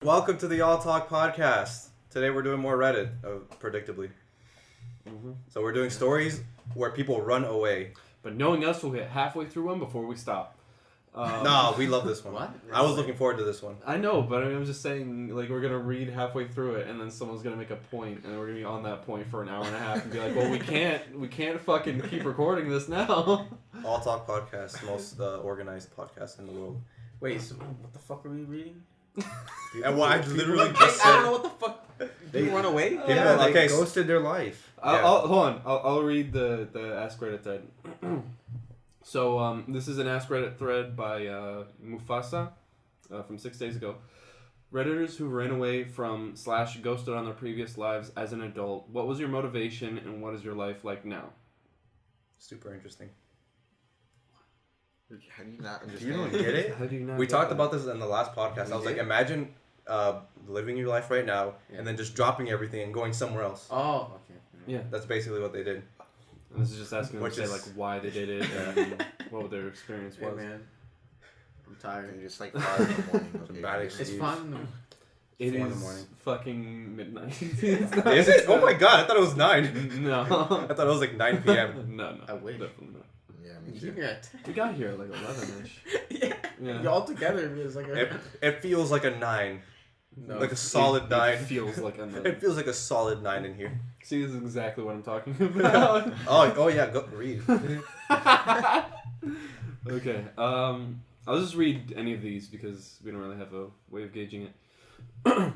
Welcome to the AllTalk Podcast. Today we're doing more Reddit, predictably. So we're doing stories where people run away. But knowing us, we'll get halfway through one before we stop. No, we love this one. What? I was looking forward to this one. I know, but I'm just saying, like, we're going to read halfway through it, and then someone's going to make a point, and we're going to be on that point for an hour and a half, and be like, well, we can't fucking keep recording this now. AllTalk Podcast, most organized podcast in the world. Wait, so what the fuck are we reading? And what I literally just I don't know said. what the fuck. They run away? Yeah, they okay. ghosted their life. Hold on. I'll read the Ask Reddit thread. So, this is an Ask Reddit thread by Mufasa from 6 days ago. Redditors who ran away from / ghosted on their previous lives as an adult. What was your motivation and what is your life like now? Super interesting. How do you not understand? You don't get it? How do you not We get talked that? about this in the last podcast. I was like, imagine living your life right now and then just dropping everything and going somewhere else. Oh, okay. Yeah. That's basically what they did. And this is just asking them Which to say, is- like, why they did it and what their experience Hey, was. man. I'm tired. You're just like 5 in the morning. It's a Okay. bad It's excuse. fun. It 4 in is the morning. fucking midnight. Is it? Oh my god, I thought it was 9. No. I thought it was like 9 p.m. No. I wish. Definitely not. Yeah, me You too. got We got here at like 11-ish. yeah. Yeah. All together it's like a... It feels like a 9. No. Like a solid 9. It feels like a 9. It feels like a solid 9 in here. See, this is exactly what I'm talking about. Oh yeah, go read. Okay. I'll just read any of these because we don't really have a way of gauging it.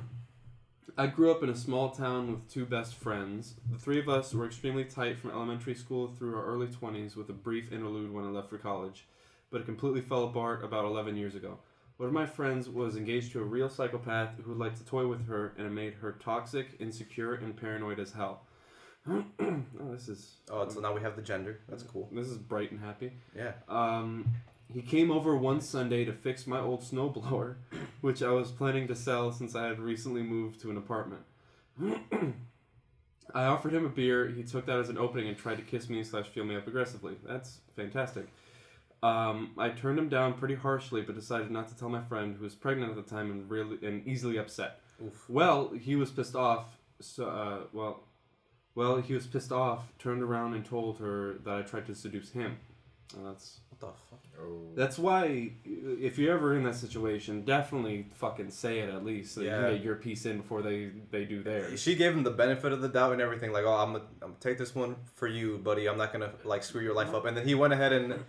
I grew up in a small town with 2 best friends. The 3 of us were extremely tight from elementary school through our early 20s with a brief interlude when I left for college, but it completely fell apart about 11 years ago. One of my friends was engaged to a real psychopath who liked to toy with her, and it made her toxic, insecure, and paranoid as hell. Oh, this is... Oh, so now we have the gender. That's cool. This is bright and happy. Yeah. He came over one Sunday to fix my old snowblower, which I was planning to sell since I had recently moved to an apartment. I offered him a beer. He took that as an opening and tried to kiss me / feel me up aggressively. That's fantastic. I turned him down pretty harshly, but decided not to tell my friend, who was pregnant at the time and easily upset. Oof. Well, he was pissed off. He was pissed off. Turned around and told her that I tried to seduce him. That's What the fuck? Oh. That's why, if you're ever in that situation, definitely fucking say it at least, so you Yeah. can get your piece in before they do theirs. She gave him the benefit of the doubt and everything. Like, oh, I'm gonna take this one for you, buddy. I'm not gonna like screw your life up. And then he went ahead and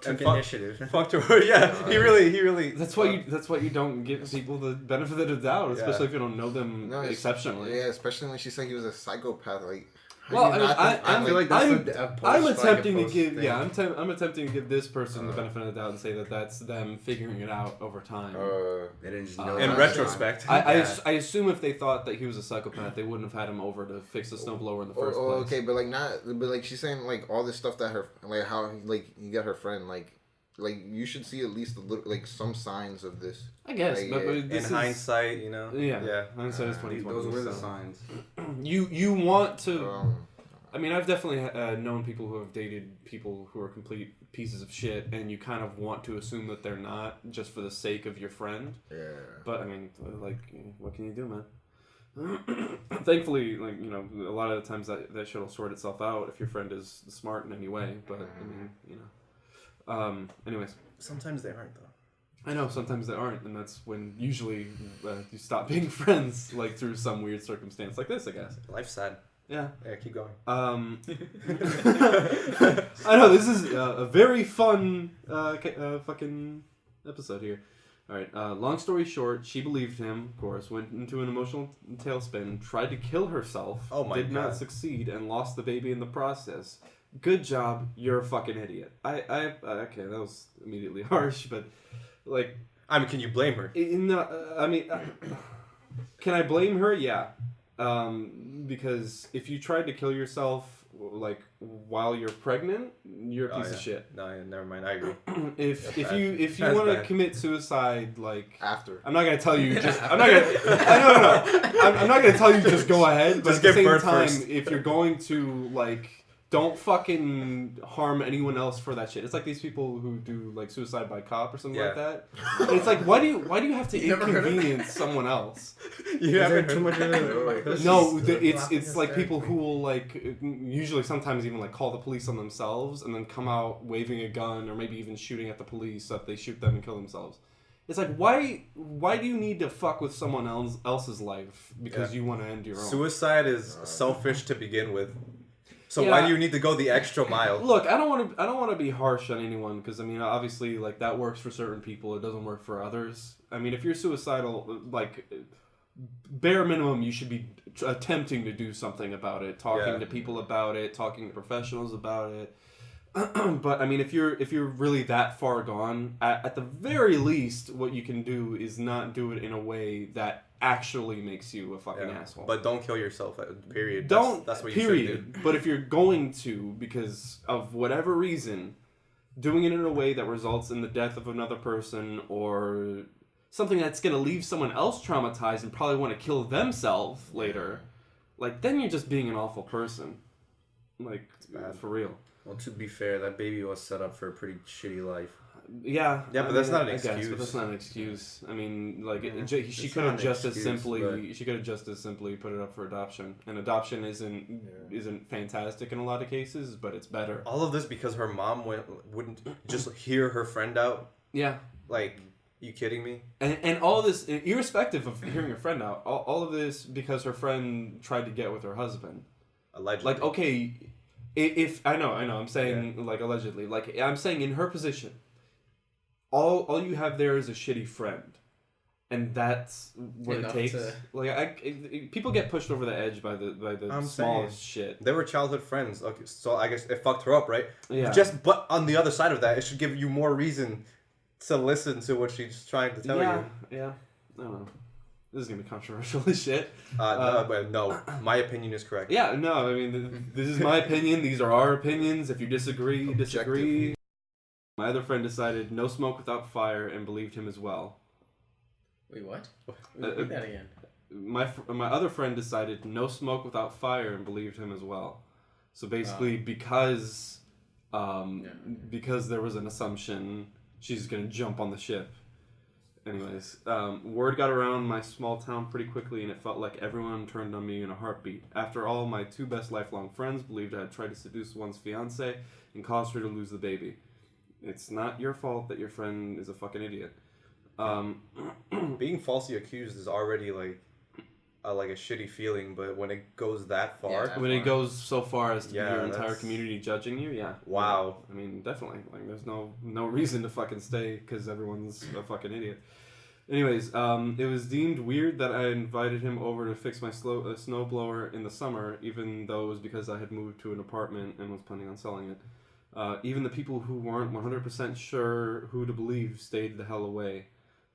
Took fuck- initiative. fucked her. Yeah, he really. That's why you don't give people the benefit of the doubt, especially Yeah. if you don't know them No, exceptionally. Yeah, especially when she said he was a psychopath. Like, how Well, do you I mean, not think- feel like that's I'm attempting to give I'm attempting to give this person the benefit of the doubt and say that that's them figuring it out over time. They didn't just know. In In that. retrospect. I assume if they thought that he was a psychopath, they wouldn't have had him over to fix the snowblower in the first place. Okay, but like she's saying like all this stuff that her like how like you got her friend like you should see at least a little like some signs of this. I guess, Like, but In this is, hindsight, you know. yeah, hindsight is 20/20. Those were the so. signs. You want to. Um, I mean, I've definitely known people who have dated people who are complete pieces of shit, and you kind of want to assume that they're not, just for the sake of your friend. yeah. But I mean, like, what can you do, man? Thankfully, like, you know, a lot of the times that shit will sort itself out if your friend is smart in any way. But I mean, you know. Anyways, Sometimes they aren't though. I know sometimes they aren't, and that's when usually you stop being friends, like through some weird circumstance like this, I guess. Life's sad. Yeah. Yeah, keep going. I know this is a very fun fucking episode here. All right. Long story short, she believed him. Of course, went into an emotional tailspin, tried to kill herself. Oh my did not God. succeed, and lost the baby in the process. Good job. You're a fucking idiot. Okay, that was immediately harsh, but like, I mean, can you blame her? can I blame her? Yeah. Because if you tried to kill yourself, like, while you're pregnant, you're a piece of shit. No, yeah, never mind. I agree. If That's you bad. if you That's want to bad. commit suicide, like, After. I'm not gonna tell you just. I'm not gonna. No. I'm not gonna tell you just go ahead. But Just at the give same birth time, first. if you're going to like don't fucking harm anyone else for that shit. It's like these people who do like suicide by cop or something like that. And it's like, why do you have to inconvenience someone else? You haven't too much of it? No, it's like people who will like usually sometimes even like call the police on themselves and then come out waving a gun or maybe even shooting at the police so that they shoot them and kill themselves. It's like, why do you need to fuck with someone else's life because you want to end your own? Suicide is selfish to begin with. So why do you need to go the extra mile? Look, I don't want to be harsh on anyone because I mean, obviously, like that works for certain people. It doesn't work for others. I mean, if you're suicidal, like bare minimum, you should be attempting to do something about it, talking to people about it, talking to professionals about it. But I mean, if you're really that far gone, at the very least, what you can do is not do it in a way that actually makes you a fucking asshole. But don't kill yourself. Period. That's what you period. should do. But if you're going to, because of whatever reason, doing it in a way that results in the death of another person or something that's gonna leave someone else traumatized and probably want to kill themselves later, like then you're just being an awful person. Like for real. Well, to be fair, that baby was set up for a pretty shitty life. Yeah, but that's not an excuse. But that's not an excuse. I mean, like she It's could not have an just excuse, as simply put it up for adoption. And adoption isn't fantastic in a lot of cases, but it's better. All of this because her mom wouldn't just hear her friend out. Yeah. Like, you kidding me? And all of this, irrespective of hearing her friend out, all of this because her friend tried to get with her husband. Allegedly. Like, okay, if I know, I'm saying like allegedly, like I'm saying in her position. All you have there is a shitty friend, and that's what it takes. People get pushed over the edge by the smallest shit. They were childhood friends. Okay, so I guess it fucked her up, right? Yeah. But on the other side of that, it should give you more reason to listen to what she's trying to tell you. Yeah. I don't know. This is gonna be controversial as shit. No, my opinion is correct. Yeah. No. I mean, this is my opinion. These are our opinions. If you disagree, disagree. My other friend decided no smoke without fire and believed him as well. Wait, what? Repeat that again. My other friend decided no smoke without fire and believed him as well. So basically, because there was an assumption, she's gonna jump on the ship. Anyways, word got around my small town pretty quickly, and it felt like everyone turned on me in a heartbeat. After all, my two best lifelong friends believed I had tried to seduce one's fiancée and caused her to lose the baby. It's not your fault that your friend is a fucking idiot. Being falsely accused is already like a shitty feeling, but when it goes that far, it goes so far as to be your entire community judging you, wow. I mean, definitely. Like, there's no reason to fucking stay because everyone's a fucking idiot. Anyways, it was deemed weird that I invited him over to fix my snowblower in the summer, even though it was because I had moved to an apartment and was planning on selling it. Even the people who weren't 100% sure who to believe stayed the hell away.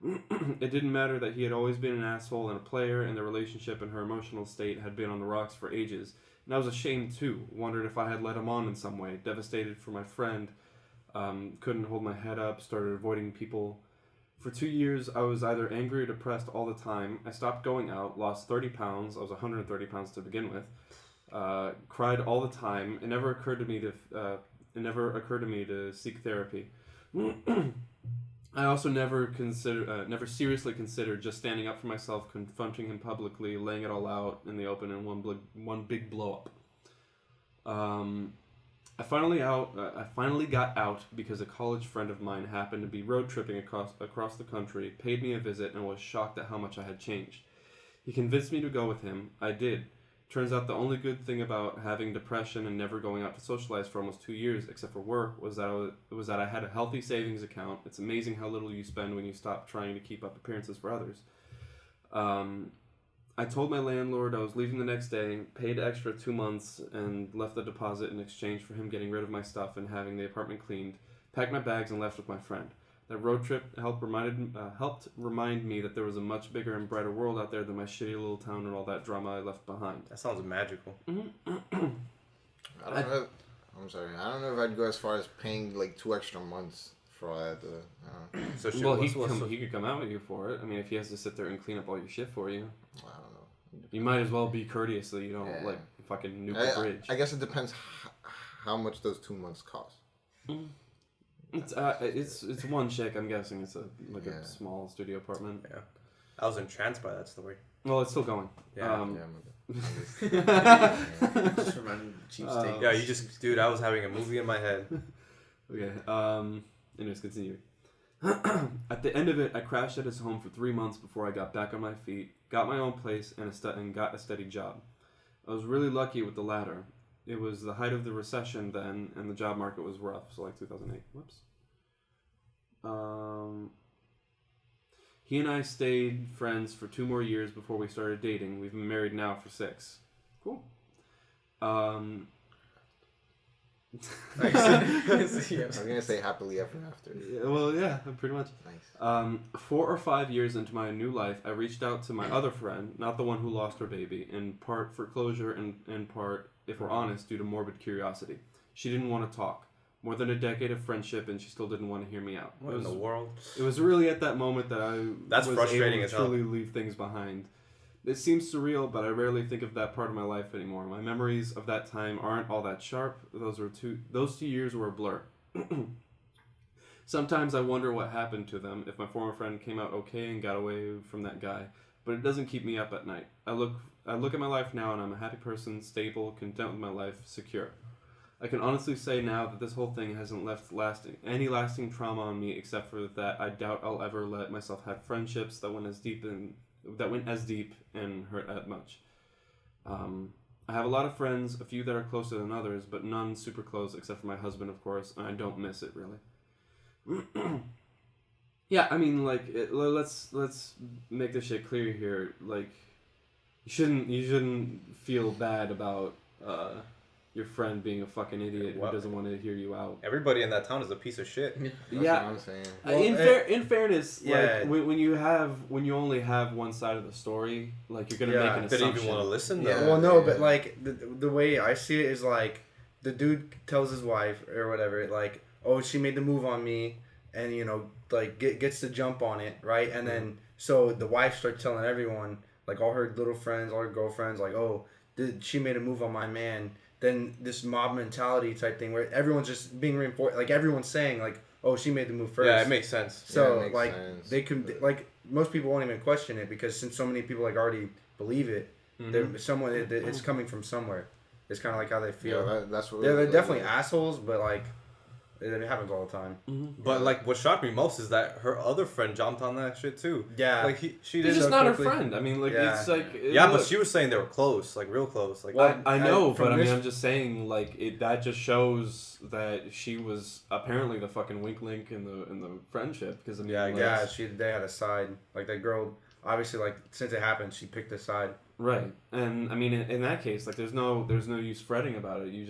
It didn't matter that he had always been an asshole and a player, and their relationship and her emotional state had been on the rocks for ages. And I was ashamed too, wondered if I had led him on in some way, devastated for my friend, couldn't hold my head up, started avoiding people. For 2 years, I was either angry or depressed all the time. I stopped going out, lost 30 pounds, I was 130 pounds to begin with, cried all the time. It never occurred to me to seek therapy. I also never seriously considered just standing up for myself, confronting him publicly, laying it all out in the open in one big blow up. I finally got out because a college friend of mine happened to be road tripping across the country, paid me a visit, and was shocked at how much I had changed. He convinced me to go with him. I did. Turns out the only good thing about having depression and never going out to socialize for almost 2 years, except for work, was that I had a healthy savings account. It's amazing how little you spend when you stop trying to keep up appearances for others. I told my landlord I was leaving the next day, paid extra 2 months, and left the deposit in exchange for him getting rid of my stuff and having the apartment cleaned, packed my bags, and left with my friend. That road trip helped remind me that there was a much bigger and brighter world out there than my shitty little town and all that drama I left behind. That sounds magical. I don't know. I'm sorry. I don't know if I'd go as far as paying like 2 extra months for all that. So he could come out with you for it. I mean, if he has to sit there and clean up all your shit for you. I don't know. You might as well be courteous so you don't like fucking nuke the bridge. I guess it depends how much does 2 months cost? It's one chick. I'm guessing it's a small studio apartment. Yeah, I was entranced by that story. Well, it's still going. Yeah. Just reminding cheapskate. Yeah, you just, dude. I was having a movie in my head. Okay. Anyways, continue. At the end of it, I crashed at his home for 3 months before I got back on my feet, got my own place, and got a steady job. I was really lucky with the latter. It was the height of the recession then, and the job market was rough, so like 2008. Whoops. He and I stayed friends for 2 more years before we started dating. We've been married now for 6. Cool. I'm gonna say happily ever after. Well, yeah, pretty much. Nice. 4 or 5 years into my new life, I reached out to my other friend, not the one who lost her baby, in part for closure and in part, if we're honest, due to morbid curiosity. She didn't want to talk. More than a decade of friendship, and she still didn't want to hear me out. What in the world? It was really at that moment that I That's was frustrating able as to hell. truly leave things behind. It seems surreal, but I rarely think of that part of my life anymore. My memories of that time aren't all that sharp. Those 2 years were a blur. Sometimes I wonder what happened to them, if my former friend came out okay and got away from that guy, but it doesn't keep me up at night. I look at my life now and I'm a happy person, stable, content with my life, secure. I can honestly say now that this whole thing hasn't left any lasting trauma on me, except for that I doubt I'll ever let myself have friendships that went as deep and hurt that much. I have a lot of friends, a few that are closer than others, but none super close except for my husband, of course, and I don't miss it really. Yeah, I mean, like, let's make this shit clear here. Like, you shouldn't feel bad about your friend being a fucking idiot who doesn't want to hear you out. Everybody in that town is a piece of shit. That's what I'm saying. In fairness, yeah. like when you only have one side of the story, like you're gonna make an Did assumption. he even want to listen? Yeah. Though? Well, no, but like the way I see it is like the dude tells his wife or whatever, like, oh, she made the move on me, and like gets the jump on it, right? And then so the wife starts telling everyone, like all her little friends, all her girlfriends, like, oh, she made a move on my man. Then this mob mentality type thing where everyone's just being reinforced, like everyone's saying like, oh, she made the move first. Yeah, it makes sense. So it makes like sense. they could like most people won't even question it because since so many people like already believe it, it's coming from somewhere. It's kind of like how they feel. Yeah, that's what. They're definitely assholes, but like it happens all the time. But like, what shocked me most is that her other friend jumped on that shit too. Yeah, Like she He's did. just so not her quickly. friend. I mean, like Yeah. it's like But she was saying they were close, like real close. Like Well, I know, from but I mean, this- I'm just saying, like that just shows that she was apparently the fucking wink link in the friendship. Because I mean, like, yeah, they had a side. Like that girl, obviously, like since it happened, she picked a side. right. And I mean, in that case, like there's no use fretting about it. You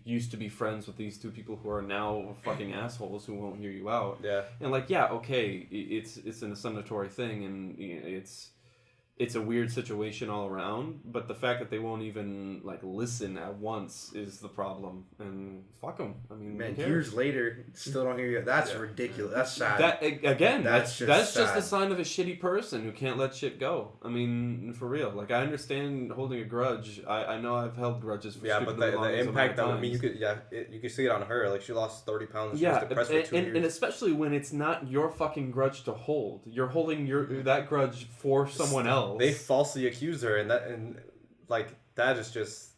used to be friends with these two people who are now fucking assholes who won't hear you out. yeah. And like, yeah, okay, it's an assumptory thing, and it's a weird situation all around. But the fact that they won't even like listen at once is the problem. And fuck them. I mean, Man, who cares? years later, still don't hear you. That's Yeah. ridiculous. That's sad. That again, that's just a sad. sign of a shitty person who can't let shit go. I mean, for real. Like, I understand holding a grudge. I know I've held grudges for Yeah, but stupidly long the as impact that amount I of mean, you times. could see it on her. Like she lost 30 pounds. And Yeah, she was depressed for 2 years. and especially when it's not your fucking grudge to hold. You're holding that grudge for someone else. They falsely accused her, and that is just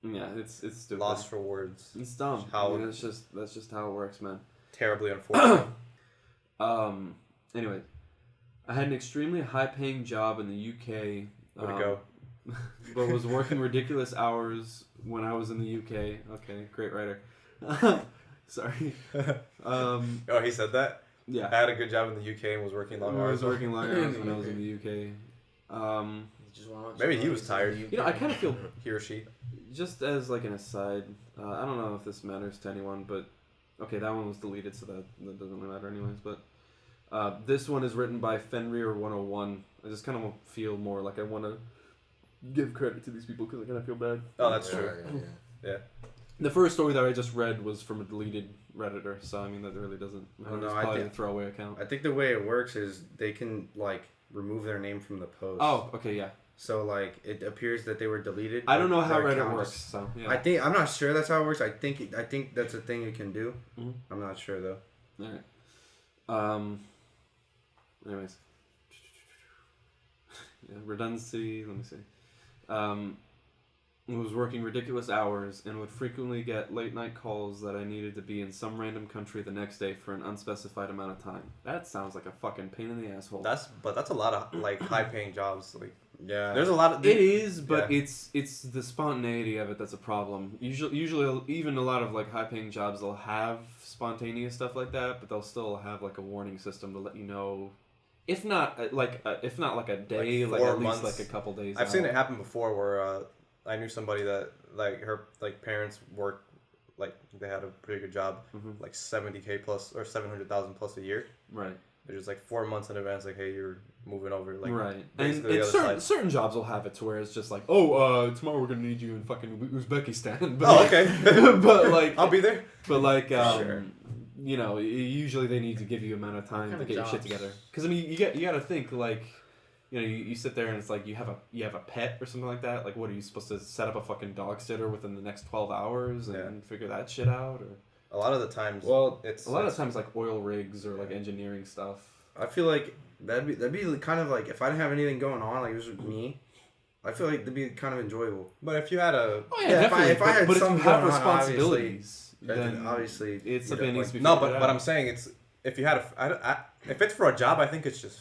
Yeah, it's stupid. lost for words. It's dumb. How- I mean, that's just how it works, man. Terribly unfortunate. Anyway, I had an extremely high-paying job in the UK. Way to go. But was working ridiculous hours when I was in the UK. Okay, great writer. Sorry. Oh, he said that? Yeah. I had a good job in the UK and was working long I hours. was working long hours when I was in the UK. Maybe he was tired. You know, I kind of feel, He or she. just as like an aside, I don't know if this matters to anyone, but okay, that one was deleted, so that doesn't really matter anyways. But this one is written by Fenrir 101. I just kind of feel more like I want to give credit to these people because I kind of feel bad. Oh, that's true. Yeah. The first story that I just read was from a deleted Redditor, so I mean that really doesn't. I don't know, It's I probably think- a throwaway account. I think the way it works is they can like remove their name from the post. Oh, okay, yeah. So like it appears that they were deleted. I don't know how their Reddit account works, just- so yeah. I'm not sure that's how it works. I think that's a thing you can do. Mhm. I'm not sure though. All right. Anyways. Yeah, redundancy. Let me see. Was working ridiculous hours and would frequently get late night calls that I needed to be in some random country the next day for an unspecified amount of time. That sounds like a fucking pain in the asshole. That's a lot of like high paying jobs. Like Yeah. there's a lot of It is, but yeah. it's the spontaneity of it that's a problem. Usually, even a lot of like high paying jobs, they'll have spontaneous stuff like that, but they'll still have like a warning system to let you know. If not like a day, Like like 4 at least months. like a couple days. I've seen out. it happen before where I knew somebody that like her like parents worked like they had a pretty good job, like $70K plus or $700,000 plus a year. Right. They're just like 4 months in advance, like, hey, you're moving over, like Right. And basically the it's other side. certain jobs will have it to where it's just like, oh, tomorrow we're gonna need you in fucking Uzbekistan. But Oh, like, okay. but like, I'll be there. But like, Sure. you know, usually they need to give you amount of time What to kind get of your shit jobs? together. Because I mean, you got to think like, you know, you sit there and it's like you have a pet or something like that. Like, what are you supposed to set up a fucking dog sitter within the next 12 hours and figure that shit out? Or A lot of the times, Well, it's a lot of times like oil rigs or like engineering stuff. I feel like that'd be kind of like if I didn't have anything going on, like it was me. I feel like that'd be kind of enjoyable. But if you had a Oh Yeah, if I had but if you something have going on, responsibilities, Then then obviously it's something that needs to be no, figured but out. I'm saying it's if you had if it's for a job, I think it's just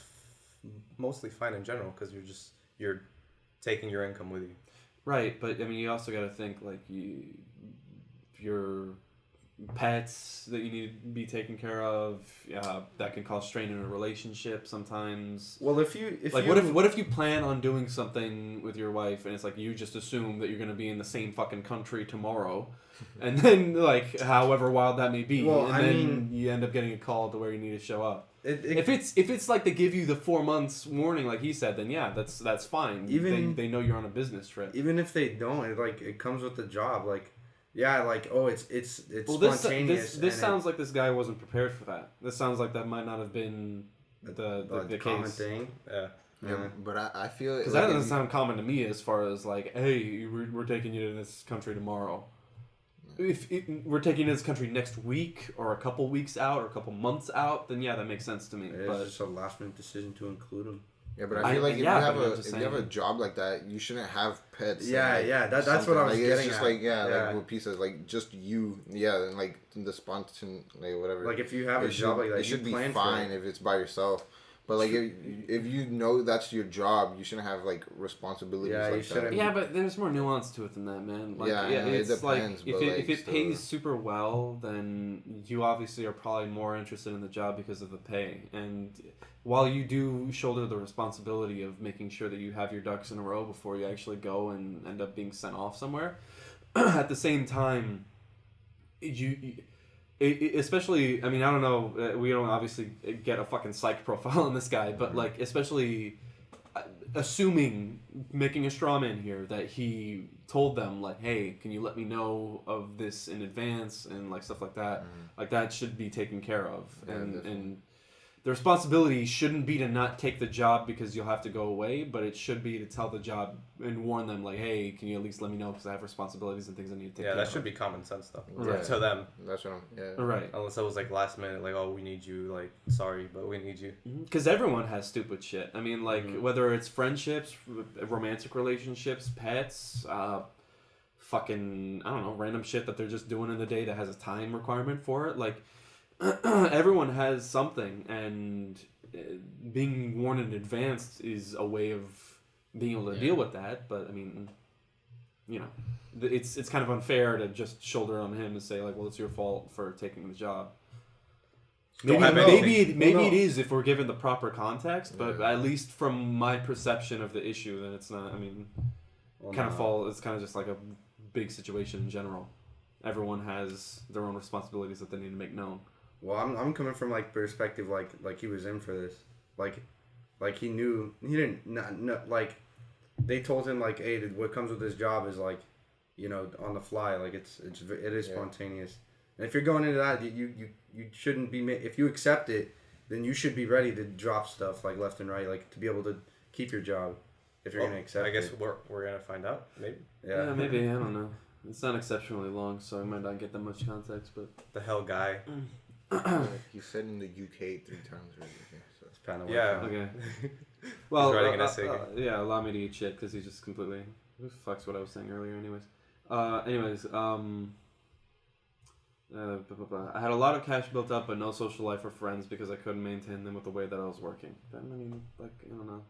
mostly fine in general because you're taking your income with you. Right, but I mean, you also got to think like your pets that you need to be taken care of. That can cause strain in a relationship sometimes. Well, if you What if you plan on doing something with your wife and it's like you just assume that you're gonna be in the same fucking country tomorrow, and then like however wild that may be, Well, and I then mean- you end up getting a call to where you need to show up. if If it's like they give you the 4 months warning, like he said, then yeah, that's fine. Even- they know you're on a business trip. even if they don't, it comes with the job. Like yeah, like oh, it's Well, spontaneous. this and sounds like this guy wasn't prepared for that. This sounds like that might not have been the common case. thing. Yeah. Yeah, but I feel Because that doesn't sound common to me as far as like, hey, we're taking you to this country tomorrow. If we're taking you to this country next week or a couple weeks out or a couple months out, then yeah, that makes sense to me. It's But just a last minute decision to include them. Yeah, but I feel like if yeah, you have but I'm a just if you have a saying. job like that, you shouldn't have pets. Yeah, and, like, that's what I something. was like, getting It's just at. like Yeah. like what pieces like just you. Yeah, and like the spontaneous like whatever. Like if you have a it job like that, it should you be plan fine for it. if it's by yourself. But like if you know that's your job, you shouldn't have like responsibilities Yeah, you like shouldn't. that. yeah, but there's more nuance to it than that, man. Like, Yeah, I know, it it's depends, like but, if like, it still. pays super well, then you obviously are probably more interested in the job because of the pay. And while you do shoulder the responsibility of making sure that you have your ducks in a row before you actually go and end up being sent off somewhere, at the same time, especially, I mean, I don't know, we don't obviously get a fucking psych profile on this guy, but like, especially assuming, making a straw man here, that he told them like, hey, can you let me know of this in advance and like stuff like that, like that should be taken care of. Yeah, and definitely. the responsibility shouldn't be to not take the job because you'll have to go away, but it should be to tell the job and warn them like, hey, can you at least let me know because I have responsibilities and things I need to take Yeah, care that of. should be common sense though. Right. To them. That's what I'm. Yeah. Right. Unless it was like last minute, like, oh, we need you, like, sorry, but we need you. Because everyone has stupid shit. I mean, like, Mhm. whether it's friendships, romantic relationships, pets, fucking, I don't know, random shit that they're just doing in the day that has a time requirement for it. Like, everyone has something, and being warned in advance is a way of being able to deal with that. But, I mean, you know, it's kind of unfair to just shoulder on him and say, like, well, it's your fault for taking the job. Don't Maybe, have anything. it is if we're given the proper context, but at least from my perception of the issue, then it's not. I mean, it's kind of just like a big situation in general. Everyone has their own responsibilities that they need to make known. Well, I'm coming from like perspective like he was in for this, like he knew he didn't not like they told him like, hey, what comes with this job is like, you know, on the fly, like it is spontaneous, and if you're going into that, you shouldn't be if you accept it, then you should be ready to drop stuff like left and right, like to be able to keep your job if you're gonna accept. I guess it. we're gonna find out. Maybe. Yeah, maybe. I don't know. It's not exceptionally long, so I might not get that much context. But The hell guy. He said in the UK 3 times already. So. It's kind of okay. Well, He's writing an essay. yeah, allow me to eat shit because he just completely fucks what I was saying earlier. Anyways, I had a lot of cash built up, but no social life or friends because I couldn't maintain them with the way that I was working. I mean, like, I don't know.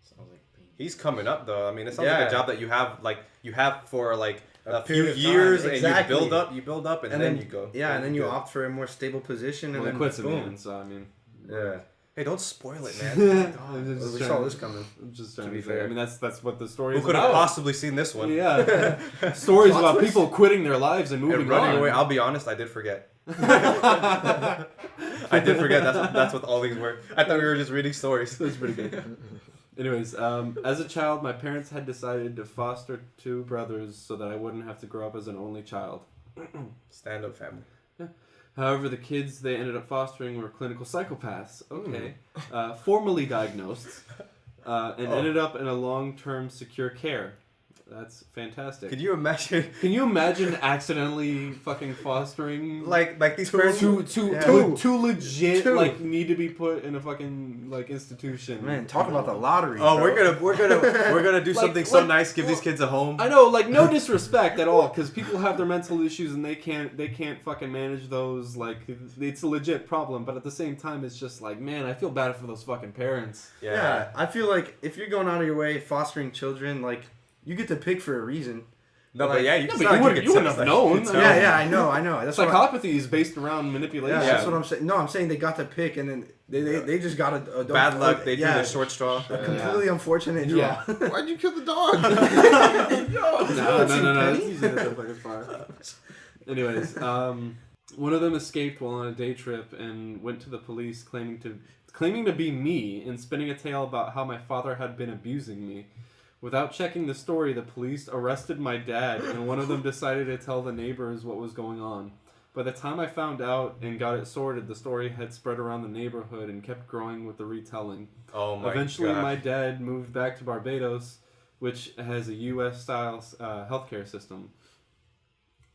Sounds like pain. He's coming up though. I mean, it sounds like a job that you have for like a few period of years, time. and Exactly. you build up, and then you go. Yeah, and then you go. opt for a more stable position, and Well, he then quits in the boom. end, so I mean. Yeah. Hey, don't spoil it, man. I'm just We trying- saw this coming. I'm just trying To to be say. fair. I mean, that's what the story Who is could have about. possibly seen this one? Yeah. Stories Plot about twist? people quitting their lives and moving And running on. away. I'll be honest, I did forget. I did forget. That's what all these were. I thought we were just reading stories. That's pretty good. Anyways, as a child, my parents had decided to foster 2 brothers so that I wouldn't have to grow up as an only child. Stand-up family. However, the kids they ended up fostering were clinical psychopaths. Okay. Formally diagnosed. And ended up in a long-term secure care. That's fantastic. Could you imagine? Can you imagine accidentally fucking fostering Like these parents. two legit Two. like need to be put in a fucking like institution? Man, talk about the lottery. Oh, bro. we're gonna do Like- something so like- nice. Give these kids a home. I know, like no disrespect at all, because people have their mental issues and they can't fucking manage those. Like it's a legit problem, but at the same time, it's just like, man, I feel bad for those fucking parents. Yeah, I feel like if you're going out of your way fostering children, like you get to pick for a reason. No, Like- but yeah, you, No, it's but not you like wouldn't- can you wouldn't tell have us known. that. You can Yeah, tell. Yeah, I know. That's what Psychopathy is based around manipulation. yeah, that's what I'm saying. No, I'm saying they got to pick, and then they just got a Bad luck. They drew the short straw. A completely unfortunate draw. Yeah. Why'd you kill the dog? No. Penny? It's easy to go fucking far. Anyways, one of them escaped while on a day trip and went to the police claiming to be me and spinning a tale about how my father had been abusing me. Without checking the story, the police arrested my dad, and one of them decided to tell the neighbors what was going on. By the time I found out and got it sorted, the story had spread around the neighborhood and kept growing with the retelling. Oh my Eventually, god. my dad moved back to Barbados, which has a U.S.-style healthcare system.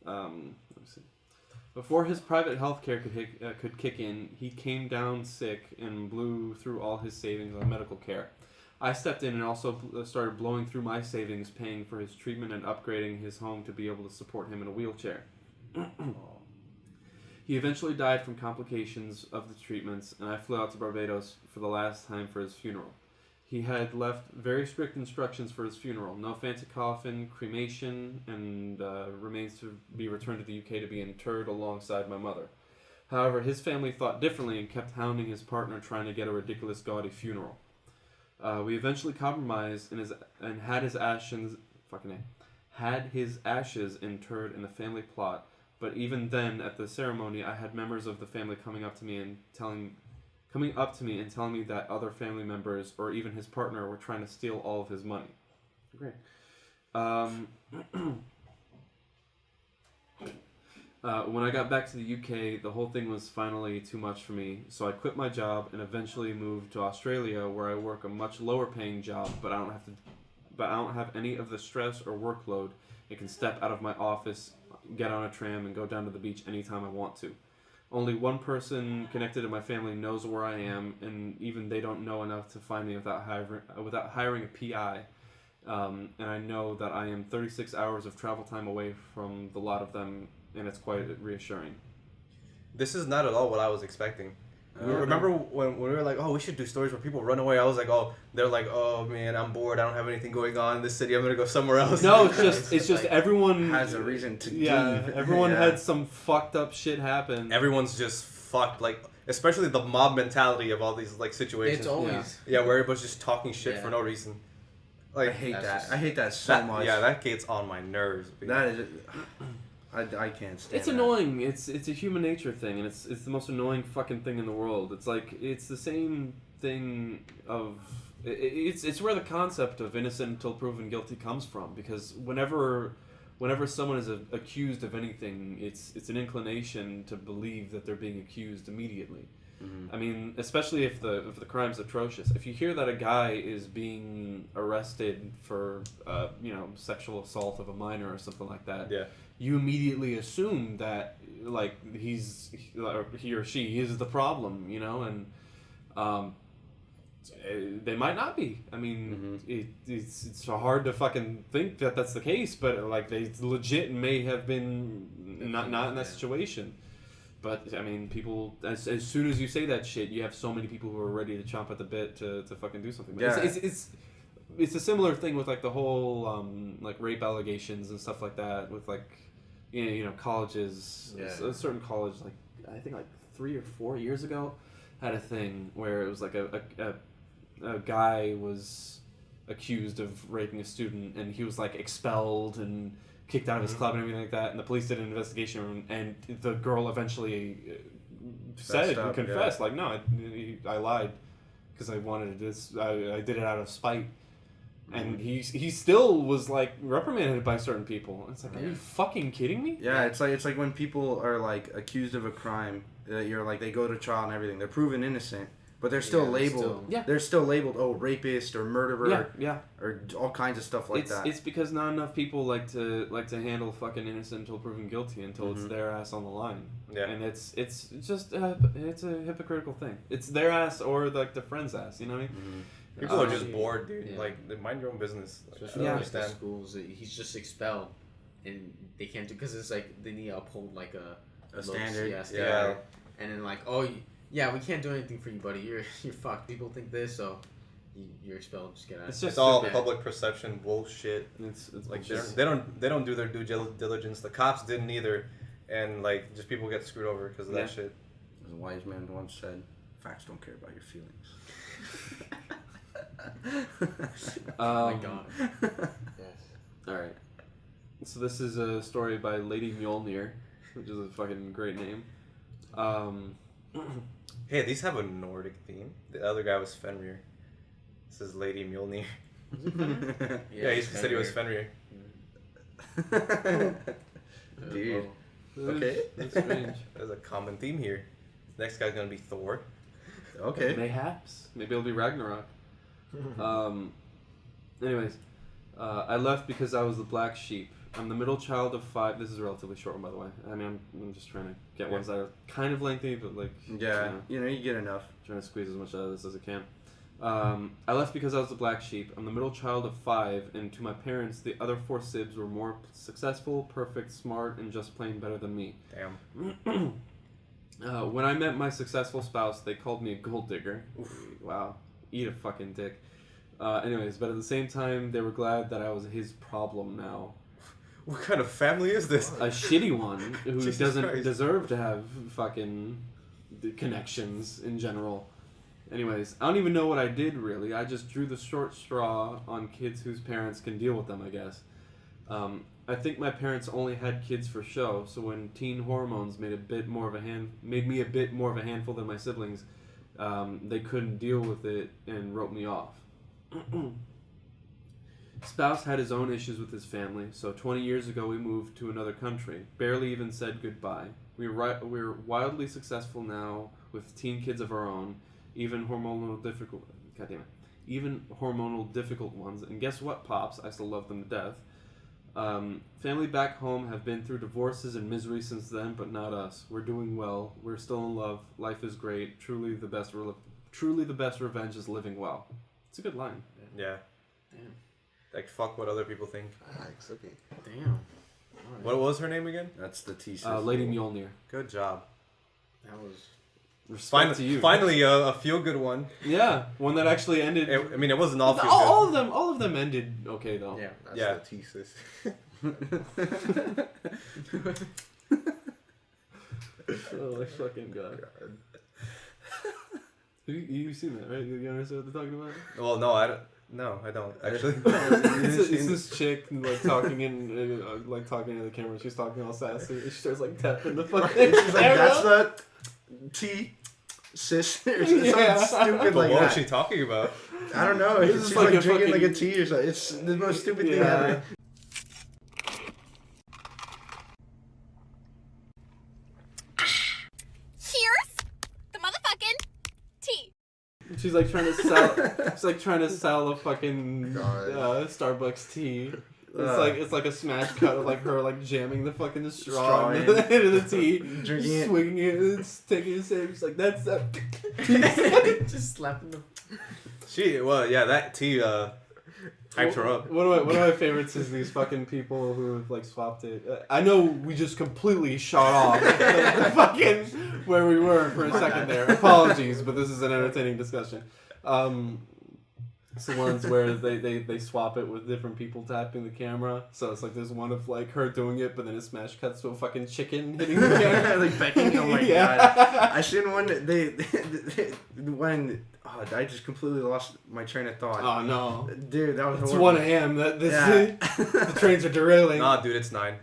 Let me see. Before his private healthcare could kick in, he came down sick and blew through all his savings on medical care. I stepped in and also started blowing through my savings, paying for his treatment and upgrading his home to be able to support him in a wheelchair. He eventually died from complications of the treatments, and I flew out to Barbados for the last time for his funeral. He had left very strict instructions for his funeral. No fancy coffin, cremation, and remains to be returned to the UK to be interred alongside my mother. However, his family thought differently and kept hounding his partner trying to get a ridiculous gaudy funeral. We eventually compromised and had his ashes interred in the family plot. But even then, at the ceremony, I had members of the family coming up to me and telling me that other family members or even his partner were trying to steal all of his money. Great. When I got back to the UK, the whole thing was finally too much for me, so I quit my job and eventually moved to Australia, where I work a much lower paying job, but I don't have any of the stress or workload. I can step out of my office, get on a tram, and go down to the beach anytime I want to. Only one person connected to my family knows where I am, and even they don't know enough to find me without hiring a PI. And I know that I am 36 hours of travel time away from the lot of them, and it's quite reassuring. This is not at all what I was expecting. Remember when we were like, oh, we should do stories where people run away? I was like, oh, they're like, oh man, I'm bored. I don't have anything going on in this city. I'm gonna go somewhere else. No, it's just like, everyone has a reason to leave. Everyone Yeah. had some fucked up shit happen. Everyone's just fucked. Like, especially the mob mentality of all these like situations. It's always. Yeah, where everybody's just talking shit Yeah. for no reason. I Like, hate That's that. just- I hate that so that, much. yeah, that gets on my nerves. Dude. That is. I can't stand. It's that. annoying. It's a human nature thing, and it's the most annoying fucking thing in the world. It's like it's the same thing of it's where the concept of innocent until proven guilty comes from. Because whenever whenever someone is accused of anything, it's an inclination to believe that they're being accused immediately. Mm-hmm. I mean, especially if the crime's atrocious. If you hear that a guy is being arrested for sexual assault of a minor or something like that, you immediately assume that like he or she is the problem, and they might not be. I mean, it's hard to fucking think that that's the case, but like they legit may have been not in that situation. But I mean, people as soon as you say that shit, you have so many people who are ready to chomp at the bit to fucking do something. Yeah. It's a similar thing with like the whole like rape allegations and stuff like that with like colleges. A certain college, like I think like 3 or 4 years ago, had a thing where it was like a guy was accused of raping a student, and he was like expelled and kicked out of his club and everything like that, and the police did an investigation, and the girl eventually confessed, like, no, I lied because I wanted this, I did it out of spite. And he still was like reprimanded by certain people. It's like, are you fucking kidding me? Yeah, it's like when people are like accused of a crime, you're like, they go to trial and everything, they're proven innocent, but they're still labeled. They're still labeled, rapist or murderer. Or all kinds of stuff like that. It's because not enough people like to handle fucking innocent until proven guilty, until it's their ass on the line. Yeah. And it's just it's a hypocritical thing. It's their ass or like the friend's ass. You know what I mean? Mm-hmm. People are just bored, dude. Yeah. Like, they mind your own business. Especially like the schools, he's just expelled, and they can't do, because it's like they need to uphold like a standard. Yeah. And then like, we can't do anything for you, buddy. You're fucked. People think this, so you're expelled. Just get out. It's all public perception bullshit. It's like they don't do their due diligence. The cops didn't either, and like just people get screwed over because of that shit. As a wise man once said, "Facts don't care about your feelings." Oh my god. Yes. Alright. So this is a story by Lady Mjolnir, which is a fucking great name. Hey, these have a Nordic theme. The other guy was Fenrir. This is Lady Mjolnir. He said he was Fenrir. Dude. Okay. That's strange. There's a common theme here. Next guy's gonna be Thor. Okay. Mayhaps. Maybe it'll be Ragnarok. Anyways, I left because I was the black sheep. I'm the middle child of 5. This is a relatively short one, by the way. I mean, I'm just trying to get ones that are kind of lengthy, but like... Yeah, you get enough. Trying to squeeze as much out of this as I can. I left because I was the black sheep. I'm the middle child of 5, and to my parents, the other 4 sibs were more successful, perfect, smart, and just plain better than me. Damn. When I met my successful spouse, they called me a gold digger. Oof. Wow. Eat a fucking dick. Anyways, but at the same time, they were glad that I was his problem now. What kind of family is this? A shitty one who doesn't Christ. deserve to have fucking connections in general. Anyways, I don't even know what I did, really. I just drew the short straw on kids whose parents can deal with them, I guess. I think my parents only had kids for show, so when teen hormones made me a bit more of a handful than my siblings, they couldn't deal with it and wrote me off. Spouse had his own issues with his family, so 20 years ago we moved to another country. Barely even said goodbye. We're wildly successful now with teen kids of our own, even hormonal difficult ones. And guess what, Pops? I still love them to death. Family back home have been through divorces and misery since then, but not us. We're doing well. We're still in love. Life is great. Truly the best revenge is living well. It's a good line. Yeah. Damn. Like, fuck what other people think. It's okay. Damn. Right. What was her name again? That's the T. Lady Mjolnir. Good job. That was... Respect to you. Finally, a feel-good one. Yeah, one that actually ended... It wasn't all feel-good. All of them ended okay, though. Yeah. That's the thesis. Oh my fucking god. You've seen that, right? You understand what they're talking about? Well, no, I don't. No, I don't actually. It's this chick like talking in talking to the camera. She's talking all sassy. And she starts like tapping the fucking. She's like, "That's the T, sis." Or something stupid like what that. was she talking about? I don't know. This is She's like like a drinking fucking- like a tea or something. It's the most stupid thing ever. She's like trying to sell. She's like trying to sell a fucking Starbucks tea. It's like a smash cut of like her like jamming the fucking straw into the end of the tea, drinking it, swinging it, and taking a sip. She's like, that's just slapping the. That tea hyped her up. One of my favorites is these fucking people who have like swapped it. I know we just completely shot off the fucking where we were for a second there. Apologies, but this is an entertaining discussion. It's the ones where they swap it with different people tapping the camera. So it's like there's one of like her doing it, but then a smash cuts to a fucking chicken hitting the camera. like becking. Oh my god! I seen one. I just completely lost my train of thought. Oh no, dude, that was. It's horrible. 1 a.m. The trains are derailing. Nah, dude, it's 9.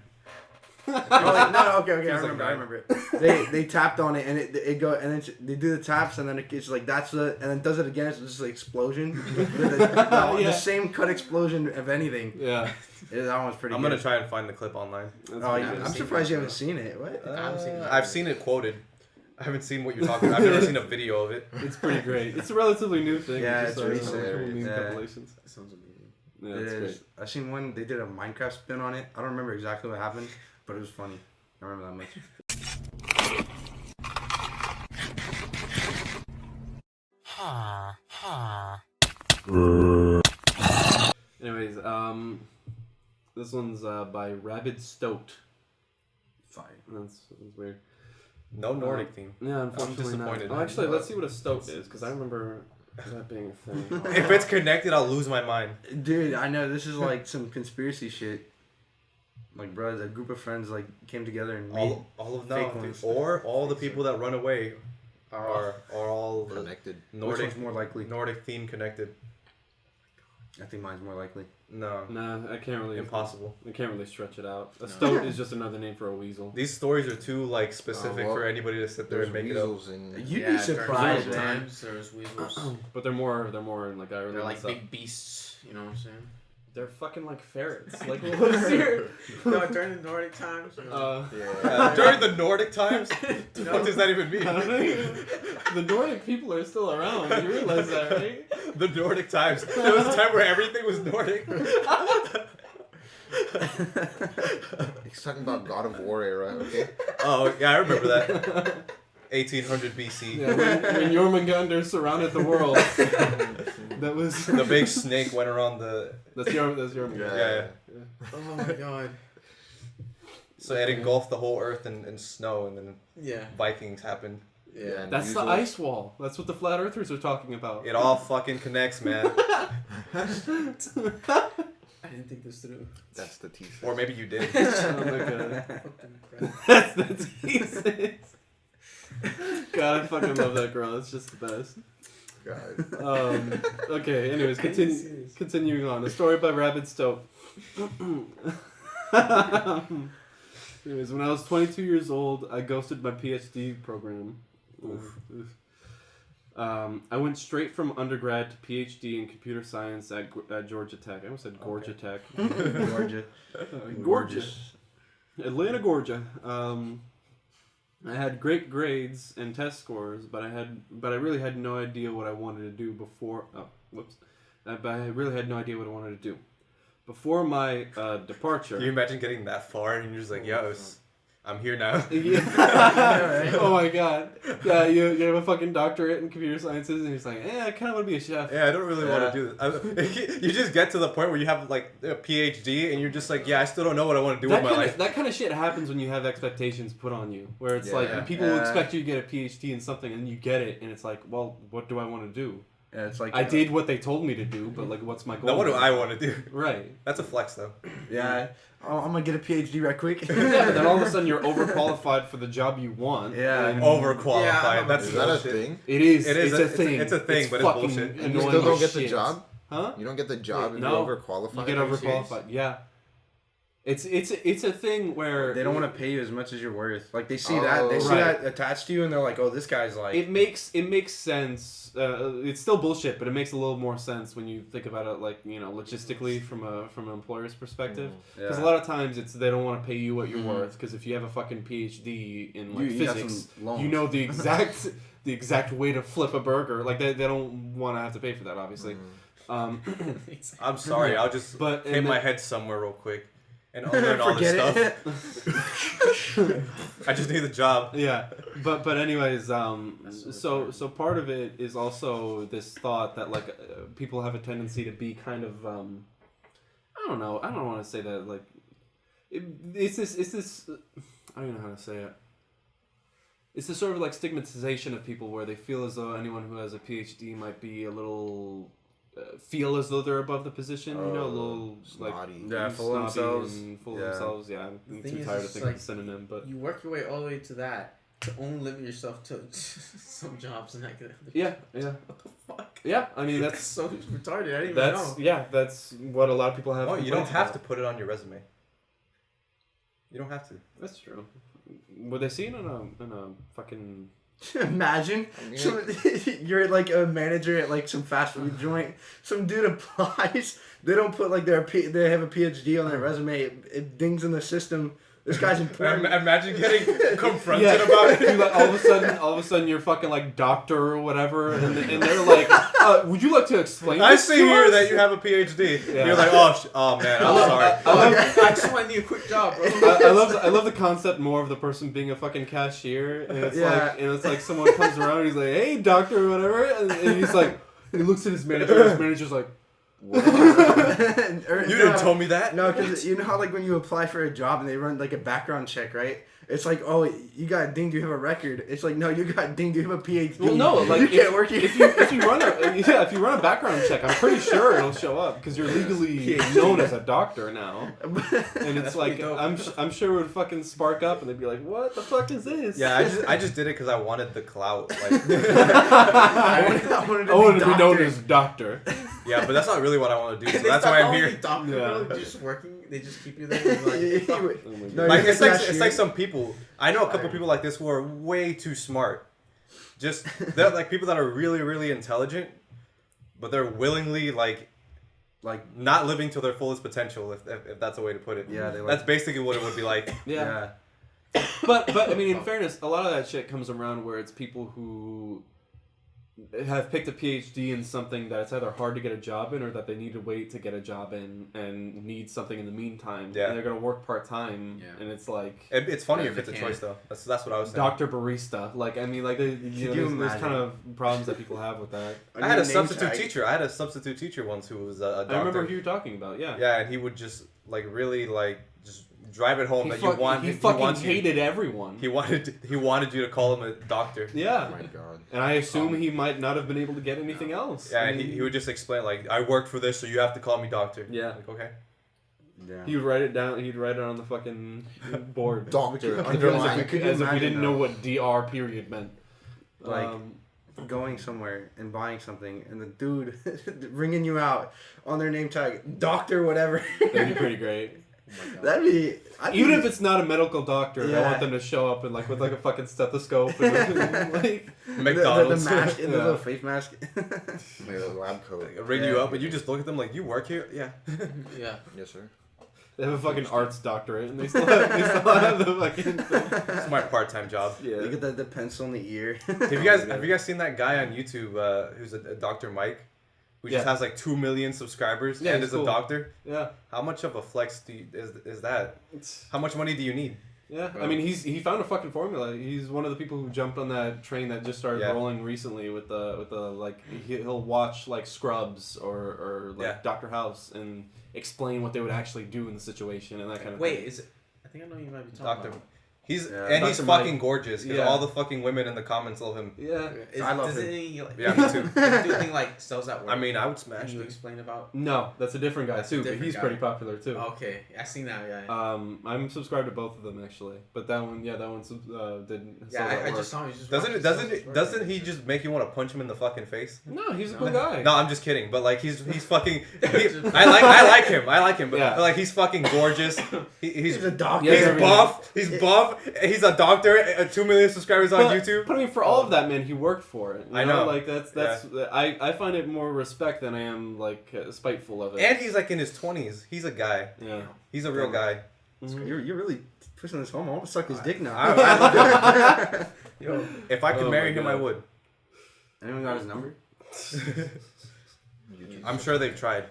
Okay, I remember it. They tapped on it and it go and then they do the taps and then it's like that's the and then does it again. It's just like explosion. The same cut explosion of anything. Yeah, that one's pretty. I'm good. gonna try and find the clip online. I'm surprised you haven't seen it. What? I haven't seen it. I've seen it quoted. I haven't seen what you're talking about. I've never seen a video of it. It's pretty great. It's a relatively new thing. Yeah, Just it's started recent. cool meme Yeah. compilations. That sounds amazing. Yeah, It it's is. great. I seen one. They did a Minecraft spin on it. I don't remember exactly what happened, but it was funny. I remember that much. Anyways, this one's by Rabid Stoked. Fine. That's weird. No Nordic theme. Yeah, unfortunately not. disappointed. Oh, actually, let's see what a Stoked is, because I remember that being a thing. If it's connected, I'll lose my mind. Dude, I know this is like some conspiracy shit. Like, bro, a group of friends like came together and made All of fake them, ones. or all the people that run away are all Connected. Which Nordic one's more likely? Nordic theme connected. I think mine's more likely. No, Nah, I can't really. impossible. I can't really stretch it out. A No. Stoat is just another name for a weasel. These stories are too like specific well, for anybody to sit there There's and make it up. weasels and You'd be surprised, during man. times there's weasels. But they're more in like Ireland. They're like and stuff. big beasts. You know what I'm saying? They're fucking like ferrets. Like what's your? No, during the Nordic times. You know, During the Nordic times, what does that even mean? I don't know. The Nordic people are still around. You realize that, right? The Nordic times. There was a time where everything was Nordic. he's talking about God of War era, okay? Oh yeah, I remember that. 1800 BC. Yeah, when Jormungandr surrounded the world. That was The big snake went around the. That's Jormungandr. Yeah. oh my god. So it engulfed the whole earth in snow, and then Yeah. Vikings happened. Yeah. That's the Weasels. ice wall. That's what the flat earthers are talking about. It all fucking connects, man. I didn't think this through. That's the thesis. Or maybe you did. Oh my god. That's the thesis. God, I fucking love that girl. It's just the best. God. Okay, anyways, continuing on. A story by Rabid Stoke. Anyways, when I was 22 years old, I ghosted my PhD program. Oof. I went straight from undergrad to PhD in computer science at Georgia Tech. I almost said Georgia Tech. Georgia. Gorgeous. Atlanta, Georgia. I had great grades and test scores, but I really had no idea what I wanted to do before. But I really had no idea what I wanted to do before my departure. Can you imagine getting that far and you're just like, yo, I'm here now. Yeah. Oh my god. Yeah, you have a fucking doctorate in computer sciences, and he's like, I kind of want to be a chef. Yeah, I don't really want to do this. You just get to the point where you have like a PhD and you're just like, yeah, I still don't know what I want to do with my life. That kind of shit happens when you have expectations put on you, where it's like people expect you to get a PhD in something, and you get it, and it's like, well, what do I want to do? Yeah, it's like I did what they told me to do, but like, what's my goal? Now, what do I want to do? Right. That's a flex, though. Yeah, I'm gonna get a PhD right quick. Yeah, but then all of a sudden you're overqualified for the job you want. Yeah. and Overqualified. Yeah, That's Is that a bullshit. thing? It is. It is. It's a thing. It's a thing, but it's fucking bullshit. And you annoying still don't as get the shit. job? Huh? You don't get the job if No. you're overqualified? You get Are serious? overqualified. Yeah. It's a thing where They don't want to pay you as much as you're worth. Like they see Oh. that Right. attached to you, and they're like, "Oh, this guy's like." it makes sense. It's still bullshit, but it makes a little more sense when you think about it, like, you know, logistically from an employer's perspective. Because a lot of times they don't want to pay you what you're worth. Because if you have a fucking PhD in like You got physics, some loans. you know the exact the exact way to flip a burger. Like they don't want to have to pay for that, obviously. I'm sorry. I'll just hit my head somewhere real quick. And I'll learn all this stuff. I just need the job. Yeah, but anyways, so part of it is also this thought that like people have a tendency to be kind of I don't know. I don't want to say that like it's this I don't even know how to say it. It's this sort of like stigmatization of people where they feel as though anyone who has a PhD might be a little. Feel as though they're above the position, you know, a little snotty. Yeah, full of themselves. And full of themselves. Yeah, I'm too tired to think of a synonym, but you work your way all the way to that to only limit yourself to some jobs and that kind of thing. Yeah. What the fuck? Yeah, I mean that's so retarded. I didn't even know. Yeah, that's what a lot of people have. Oh, you don't have to put it on your resume. You don't have to. That's true. Were they seen in a fucking? Imagine you're like a manager at like some fast food joint. Some dude applies. They don't put like they have a PhD on their resume. It dings in the system. This guy's important. Imagine getting confronted about it. Like, all of a sudden, you're fucking like doctor or whatever, and they're like, "Would you like to explain?" I see here that you have a PhD. Yeah. You're like, oh man, I'm sorry. I just want to need a quick job, bro. I love the concept more of the person being a fucking cashier, and it's like someone comes around and he's like, "Hey, doctor," or whatever, and he's like, he looks at his manager, and his manager's like. You didn't tell me that. No, because you know how like when you apply for a job and they run like a background check, right? It's like, oh, you got dinged, you have a record. It's like, no, you got dinged, you have a PhD. Well, no, like you can't work here. If you run a background check, I'm pretty sure it'll show up because you're legally known as a doctor now. And it's like I'm sure it would fucking spark up and they'd be like, what the fuck is this? Yeah, I just did it because I wanted the clout. Like, I wanted to be known as doctor. Yeah, but that's not really what I want to do. So that's why I'm here. Doctor, yeah. bro, just working. They just keep you there. Like, like it's like some people. I know a couple people like this who are way too smart. Just they're like people that are really, really intelligent, but they're willingly like not living to their fullest potential. If that's a way to put it. Yeah, that's basically what it would be like. Yeah. But I mean, in fairness, a lot of that shit comes around where it's people who have picked a PhD in something that it's either hard to get a job in or that they need to wait to get a job in and need something in the meantime. Yeah. And they're going to work part-time. Yeah. And it's like... It's funny if it's a choice, though. That's what I was saying. Doctor barista. Like, I mean, like, there's kind of problems that people have with that. I had a substitute teacher. I had a substitute teacher once who was a doctor. I remember who you were talking about, yeah. Yeah, and he would just, like, really, like, just drive it home He fucking hated everyone. He wanted you to call him a doctor. Yeah. Oh my god. And I assume he might not have been able to get anything else. Yeah, and he would just explain, like, I worked for this, so you have to call me doctor. Yeah. Like, okay. Yeah. He would write it down. He'd write it on the fucking board. Doctor. As if we didn't know what DR period meant. Like, going somewhere and buying something, and the dude ringing you out on their name tag, doctor, whatever. That'd be pretty great. Oh That'd be... Even if it's not a medical doctor, Yeah. I want them to show up and with a fucking stethoscope and like McDonald's. The mask, the little face mask. My lab coat. Ring you up and you just look at them like, you work here? Yeah. Yeah. Yes, sir. they have a fucking arts doctorate and they still have the fucking thing. It's my part-time job. Yeah. You get the pencil in the ear. Have you guys seen that guy on YouTube who's a Dr. Mike? Who just has like 2 million subscribers and is cool. a doctor? Yeah. How much of a flex is that? How much money do you need? Yeah, I mean he found a fucking formula. He's one of the people who jumped on that train that just started rolling recently with the like he'll watch like Scrubs or Dr. House and explain what they would actually do in the situation and that kind of thing. Wait, is it? I think I know you might be talking about. He's Dr. fucking Mike. Gorgeous because all the fucking women in the comments love him. Yeah. I love does him. it Me too. do anything like sells at work? I mean, I would smash Can you it. explain about? No, that's a different guy too, but different he's guy. pretty popular too. Okay, I seen that guy. I'm subscribed to both of them actually, but that one didn't. Yeah, I just saw him. He just Doesn't he just make you want to punch him in the fucking face? No, he's a cool guy. No, I'm just kidding. But like he's fucking. I like him. But like he's fucking gorgeous. He's a doctor. He's buff. He's buff. He's a doctor. 2 million subscribers on YouTube. But I mean, for all of that, man, he worked for it. I know. Like that's. I find it more respect than I am like spiteful of it. And he's like in his 20s. He's a guy. Yeah. He's a real guy. Mm-hmm. You're really pushing this home. I want to suck his dick now. I love him. If I could marry him, God. I would. Anyone got his number? I'm sure they've tried.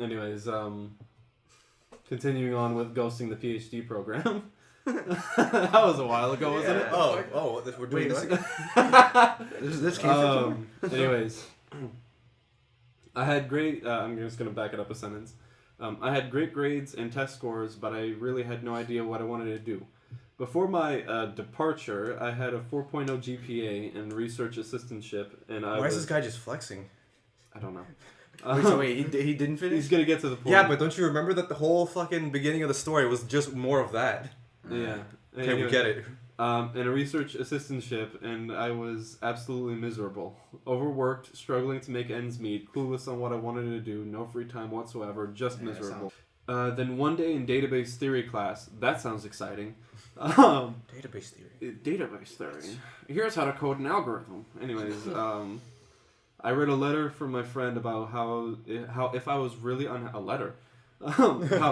Anyways, continuing on with ghosting the PhD program. That was a while ago, wasn't it? We're doing this again? This came from anyways, I had great. I'm just gonna back it up a sentence. I had great grades and test scores, but I really had no idea what I wanted to do. Before my departure, I had a 4.0 GPA and research assistantship, and Why is this guy just flexing? I don't know. Wait, he didn't finish? He's gonna get to the point. Yeah, but don't you remember that the whole fucking beginning of the story was just more of that? Yeah. Okay, Anyway, we get it. and a research assistantship, and I was absolutely miserable. Overworked, struggling to make ends meet, clueless on what I wanted to do, no free time whatsoever, just miserable. Then one day in database theory class, that sounds exciting. Database theory. Database theory. Here's how to code an algorithm. Anyways, I read a letter from my friend about how if I was really how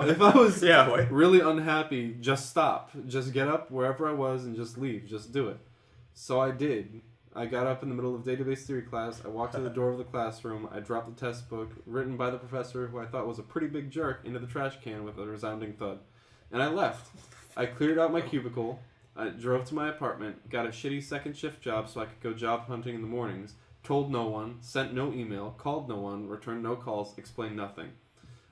if I was really unhappy, just stop. Just get up wherever I was and just leave. Just do it. So I did. I got up in the middle of database theory class. I walked to the door of the classroom. I dropped the test book, written by the professor, who I thought was a pretty big jerk, into the trash can with a resounding thud. And I left. I cleared out my cubicle. I drove to my apartment, got a shitty second shift job so I could go job hunting in the mornings, told no one, sent no email, called no one, returned no calls, explained nothing.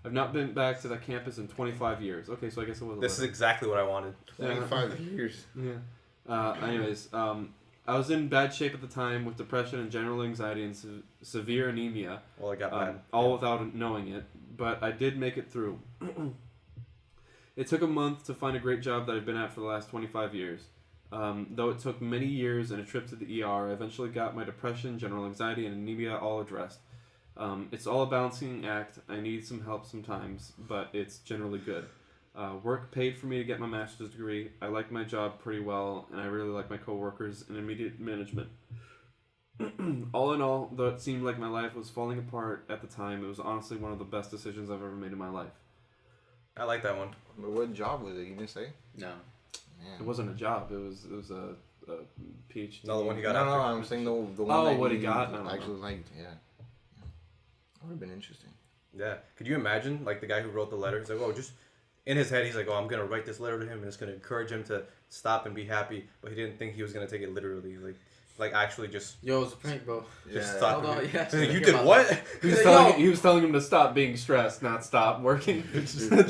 I've not been back to that campus in 25 years. Okay, so I guess it was. This is exactly what I wanted. 25 years. Yeah. Anyways, I was in bad shape at the time with depression and general anxiety and severe anemia. Well, I got bad. All without knowing it, but I did make it through. It took a month to find a great job that I've been at for the last 25 years. Though it took many years and a trip to the ER, I eventually got my depression, general anxiety, and anemia all addressed. It's all a balancing act. I need some help sometimes, but it's generally good. Work paid for me to get my master's degree. I like my job pretty well, and I really like my coworkers and immediate management. All in all, though it seemed like my life was falling apart at the time, it was honestly one of the best decisions I've ever made in my life. I like that one. But what job was it? You didn't say? No. It wasn't a job. It was a PhD. No, the one he got No, after. I'm saying the one that what he you got? No, actually liked. Yeah. That would have been interesting. Yeah. Could you imagine, like, the guy who wrote the letter? He's like, oh, just... In his head, he's like, oh, I'm going to write this letter to him, and it's going to encourage him to stop and be happy. But he didn't think he was going to take it literally. Like actually just... Yo, it's a prank, bro. Just stop. Hold on, yeah. You did what? He was telling him to stop being stressed, not stop working. The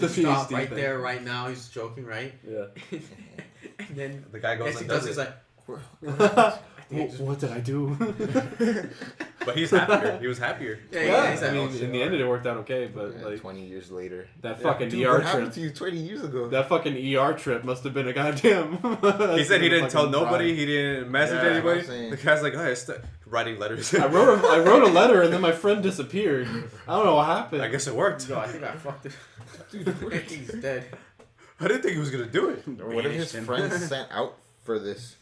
stop right thing. There, right now. He's joking, right? Yeah. And then the guy goes and does it. He's like, what did I do? But he's happier. He was happier. Yeah, I mean, in the end, it worked out okay. But like 20 years later, that fucking dude, ER what trip. happened to you 20 years ago? That fucking ER trip must have been a goddamn. He said he didn't tell nobody. He didn't message anybody. The guy's like, oh, writing letters. I wrote a letter and then my friend disappeared. I don't know what happened. I guess it worked. No, I think I fucked it. Dude, I think he's dead. I didn't think he was gonna do it. Or what if his friend sent out for this?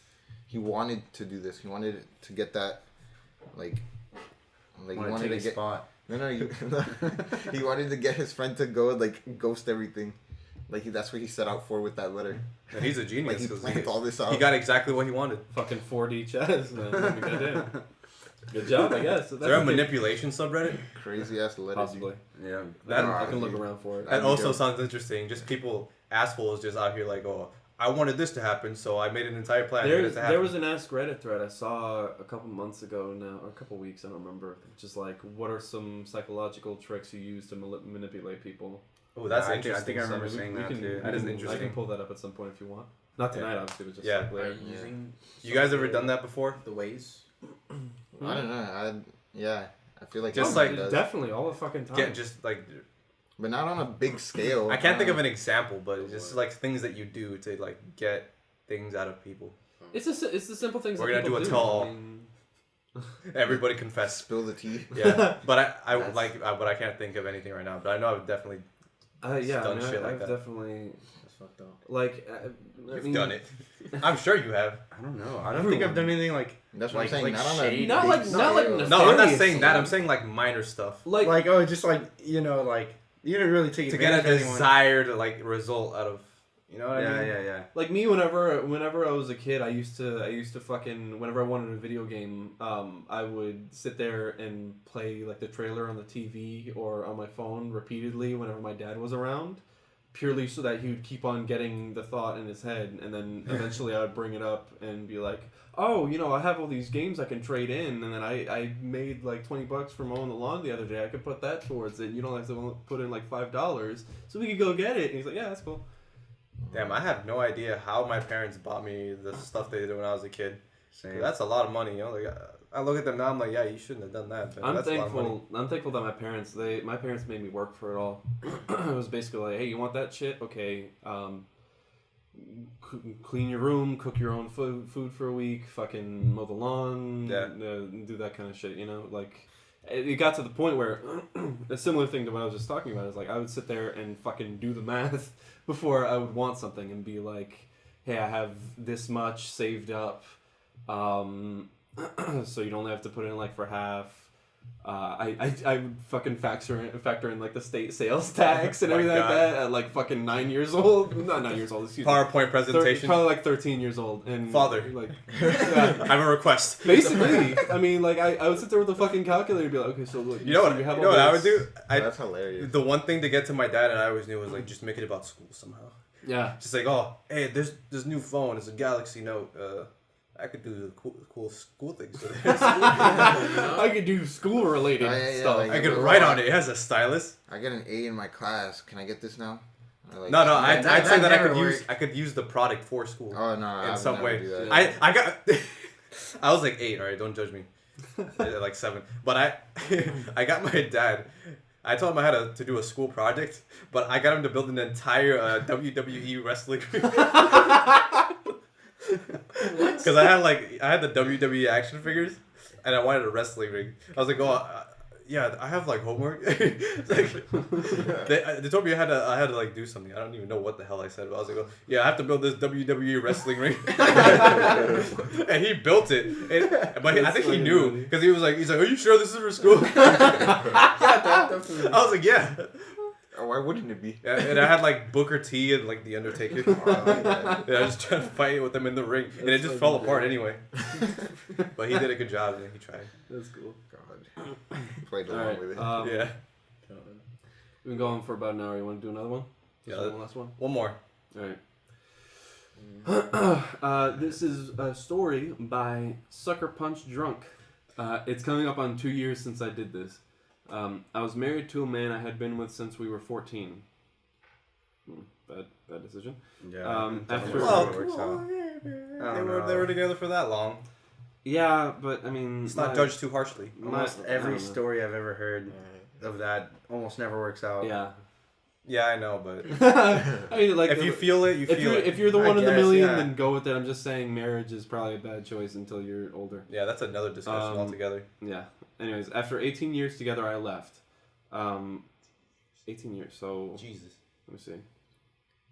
He wanted to do this. He wanted to get that, like he wanted to get spot. No, he wanted to get his friend to go like ghost everything. Like that's what he set out for with that letter. And he's a genius. Like he planned all this out. He got exactly what he wanted. Fucking 4D chess, man. Good job, I guess. Is there a manipulation subreddit? Crazy ass letter. Possibly. Yeah. I can look around for it. That also sounds interesting. Just people, assholes, just out here like, oh, I wanted this to happen, so I made an entire plan. There was an Ask Reddit thread I saw a couple months ago now, or a couple weeks, I don't remember. Just like, what are some psychological tricks you use to manipulate people? Oh, that's interesting. I think I remember saying that too. That is interesting. I can pull that up at some point if you want. Not tonight, obviously, but just like later. Using you guys ever done that before? The ways? I don't know. I feel like just definitely all the fucking time. Yeah, just like. But not on a big scale. I can't think of an example, but it's just like things that you do to like get things out of people. It's the simple things. We're gonna do a tall. Everybody confess. Spill the tea. Yeah, but but I can't think of anything right now. But I know I've definitely. Done shit like I've that. Definitely. That's fucked up. Like. You've done it. I'm sure you have. I don't know. I don't think I've done anything like. That's what I'm saying. Like not on a not like no, I'm not saying that. I'm saying like minor stuff. Like oh, just like like you didn't really take to get a desired like result out of You know what I mean? Yeah. Like me, whenever I was a kid, I used to fucking, whenever I wanted a video game, I would sit there and play like the trailer on the TV or on my phone repeatedly whenever my dad was around, purely so that he would keep on getting the thought in his head, and then eventually I would bring it up and be like, oh, you know, I have all these games I can trade in, and then I made like $20 for mowing the lawn the other day. I could put that towards it. You don't have to put in like $5, so we could go get it. And he's like, yeah, that's cool. Damn, I have no idea how my parents bought me the stuff they did when I was a kid. Same. That's a lot of money, you know. Like I look at them now, I'm like, yeah, you shouldn't have done that. I'm thankful that my parents made me work for it all. It was basically like, hey, you want that shit? Okay, clean your room, cook your own food for a week, fucking mow the lawn, do that kind of shit. You know, like it got to the point where a similar thing to what I was just talking about is like I would sit there and fucking do the math before I would want something and be like, hey, I have this much saved up, so you don't have to put in like for half. I would fucking factor in like the state sales tax and everything like that at like fucking 9 years old. Not 9 years old. Excuse me. PowerPoint presentation. Probably like 13 years old. And Father, like, I have a request. Basically, I mean, like I would sit there with a fucking calculator and be like, okay, so look, you know what I would do? That's hilarious. The one thing to get to my dad and I always knew was like just make it about school somehow. Yeah. Just like, oh, hey, there's this new phone. It's a Galaxy Note. I could do the cool school things with it. I could do school related stuff. Like, I could write on it. It has a stylus. I get an A in my class. Can I get this now? Like, no. I'd say that I could use the product for school. Oh no, in some way. Do that. I got. I was like 8. All right, don't judge me. Like 7, but I got my dad. I told him I had to do a school project, but I got him to build an entire WWE wrestling. Because I had the WWE action figures, and I wanted a wrestling ring. I was like, yeah, I have like homework. Like, they told me I had to like do something. I don't even know what the hell I said, but I was like, yeah, I have to build this WWE wrestling ring. And he built it, but I think he knew because he's like, are you sure this is for school? Yeah, definitely. I was like, yeah. Why wouldn't it be? Yeah, and I had like Booker T and like The Undertaker. Yeah, I was trying to fight with them in the ring, and it just fell apart anyway. But he did a good job, and he tried. That's cool. God, played along with it. Yeah. We've been going for about an hour. You want to do another one? Yeah. One last one. One more. All right. This is a story by Sucker Punch Drunk. It's coming up on 2 years since I did this. I was married to a man I had been with since we were 14. Bad decision. Yeah. After They were together for that long. Yeah, but I mean, it's not judged too harshly. Almost every story I've ever heard of that almost never works out. Yeah. Yeah, I know, but I mean, like if you feel it, you feel it. If you're the one in the million, then go with it. I'm just saying, marriage is probably a bad choice until you're older. Yeah, that's another discussion altogether. Yeah. Anyways, after 18 years together, I left. 18 years. So Jesus. Let me see.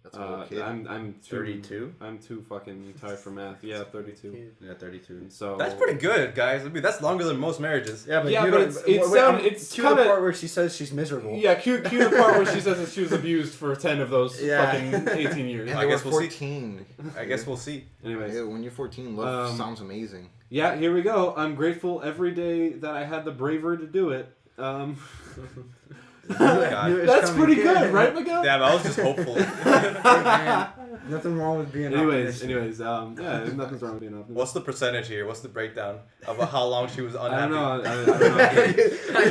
That's a little kid. I'm 32. I'm too fucking tired for math. Yeah, 32. Yeah, 32. So that's pretty good, guys. I mean, that's longer than most marriages. Yeah, but it's cue the part where she says she's miserable. Yeah, cue the part where she says that she was abused for 10 of those fucking 18 years. And I guess we'll 14. I guess we'll see. Anyways, yeah, when you're 14, love sounds amazing. Yeah, here we go. I'm grateful every day that I had the bravery to do it. That's pretty good, right, Miguel? Damn, I was just hopeful. Nothing wrong with being anyways, yeah, nothing's wrong with being optimistic. What's the percentage here? What's the breakdown of how long she was unhappy? I don't know. I don't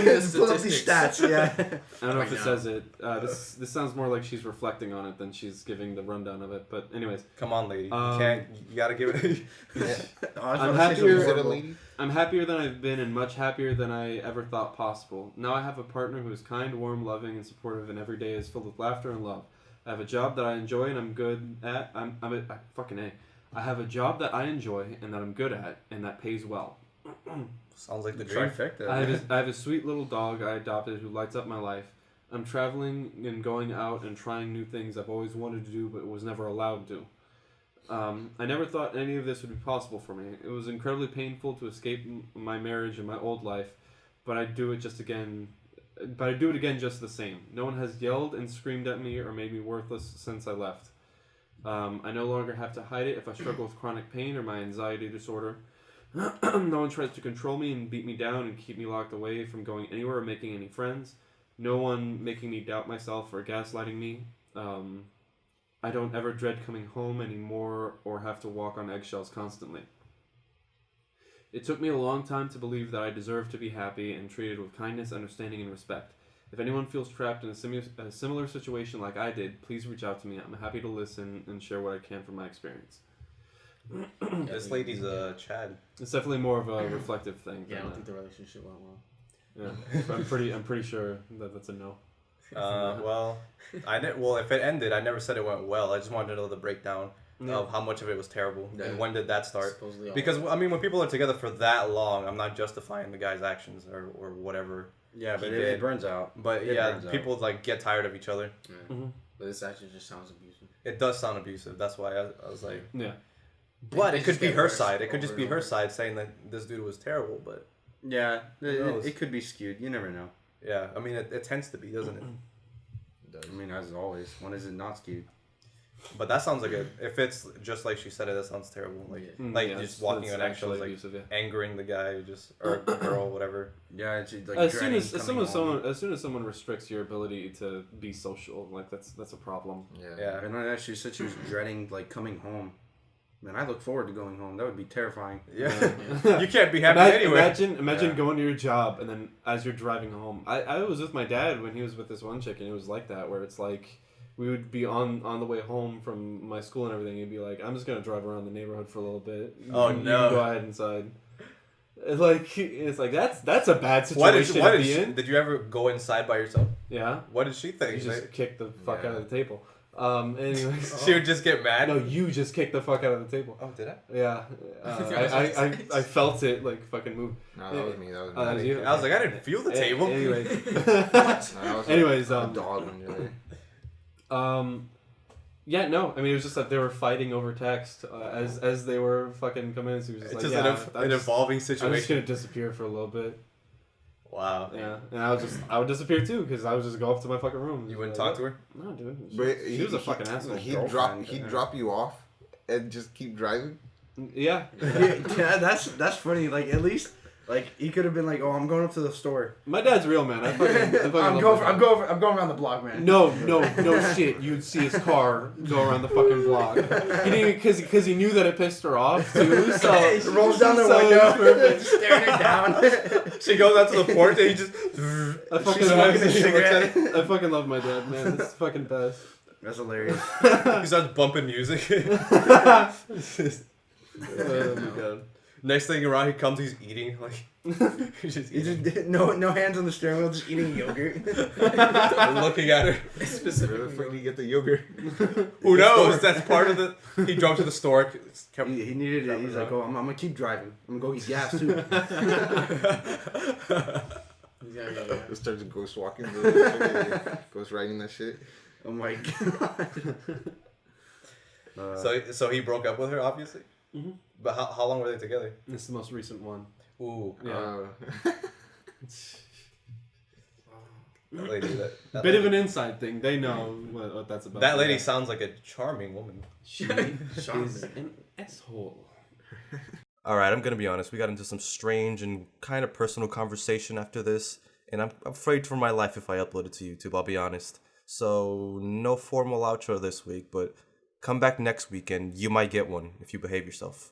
know. Pull up these stats, yeah. I don't know if it says it. This sounds more like she's reflecting on it than she's giving the rundown of it. But anyways. Come on, lady. You gotta give it. I'm happier than I've been and much happier than I ever thought possible. Now I have a partner who is kind, warm, loving, and supportive, and every day is filled with laughter and love. I have a job that I enjoy and I'm good at. I have a job that I enjoy and that I'm good at and that pays well. Sounds like the dream. Trifecta. I have a sweet little dog I adopted who lights up my life. I'm traveling and going out and trying new things I've always wanted to do but was never allowed to. I never thought any of this would be possible for me. It was incredibly painful to escape my marriage and my old life, but I do it again just the same. No one has yelled and screamed at me or made me worthless since I left. I no longer have to hide it if I struggle with chronic pain or my anxiety disorder. No one tries to control me and beat me down and keep me locked away from going anywhere or making any friends. No one making me doubt myself or gaslighting me. I don't ever dread coming home anymore or have to walk on eggshells constantly. It took me a long time to believe that I deserve to be happy and treated with kindness, understanding, and respect. If anyone feels trapped in a similar situation like I did, please reach out to me. I'm happy to listen and share what I can from my experience. This lady's a Chad. It's definitely more of a reflective thing. Yeah, I don't think the relationship went well. Yeah, I'm pretty sure that that's a no. Well, well, if it ended, I never said it went well. I just wanted to know the breakdown of how much of it was terrible and when did that start. Because I mean, when people are together for that long, I'm not justifying the guy's actions or whatever. Yeah, but it burns out. But people like get tired of each other. Yeah. Mm-hmm. But this actually just sounds abusive. It does sound abusive. That's why I was like, yeah. But it could be her side. It could just be her side saying that this dude was terrible. But yeah, it could be skewed. You never know. Yeah, I mean, it tends to be, doesn't it? It does. I mean, as always. When is it not skewed? But that sounds like if it's just like she said it, that sounds terrible. Like just walking on eggshells, like angering the guy, or the girl, whatever. Yeah, it's like as soon as someone restricts your ability to be social, like that's a problem. Yeah. And then she said she was dreading like coming home. Man, I look forward to going home. That would be terrifying. Yeah. You can't be happy anyway. Imagine going to your job and then as you're driving home. I was with my dad when he was with this one chick, and it was like that, where it's like we would be on the way home from my school and everything. He'd be like, I'm just going to drive around the neighborhood for a little bit. Oh, you no. can go ahead inside. It's like that's a bad situation to be in. Did you ever go inside by yourself? Yeah. What did she think? You just kicked the fuck out of the table. Anyways. She would just get mad? No, you just kicked the fuck out of the table. Oh, did I? Yeah. I felt it like fucking move. No, that was me. That was you? I was like, I didn't feel the table. Anyways, a dog when you're there. Yeah, no. I mean, it was just that they were fighting over text as they were fucking coming in. So it was just like, an evolving situation. I'm just gonna disappear for a little bit. Wow. Yeah, and I would disappear too because I would just go up to my fucking room. You wouldn't talk to her? No, dude. She was a fucking asshole. He'd drop you off and just keep driving. Yeah. Yeah, that's funny. Like at least. Like he could have been like, "Oh, I'm going up to the store." My dad's real, man. I'm going around the block, man. No shit. You'd see his car go around the fucking block. He didn't because he knew that it pissed her off too. So he rolls down the window, staring her down. She goes out to the porch and he just. I fucking love my dad, man. It's fucking best. That's hilarious. He starts bumping music. Oh my god. Next thing around, he comes, he's eating, like, he's just no hands on the steering wheel, just eating yogurt. Looking at her. Specifically, where do you get the yogurt? Who knows? That's part of the. He drove to the store. He needed it. He's like, "Oh, I'm gonna keep driving. I'm gonna go get gas too." Just starts ghost walking, ghost riding that shit. Oh my god. So he broke up with her, obviously. Mm-hmm. But how long were they together? This is the most recent one. Ooh. Yeah. That lady, that Bit of an inside thing. They know what that's about. That lady sounds like a charming woman. She is an asshole. All right, I'm going to be honest. We got into some strange and kind of personal conversation after this. And I'm afraid for my life if I upload it to YouTube, I'll be honest. So, no formal outro this week, but come back next week and you might get one if you behave yourself.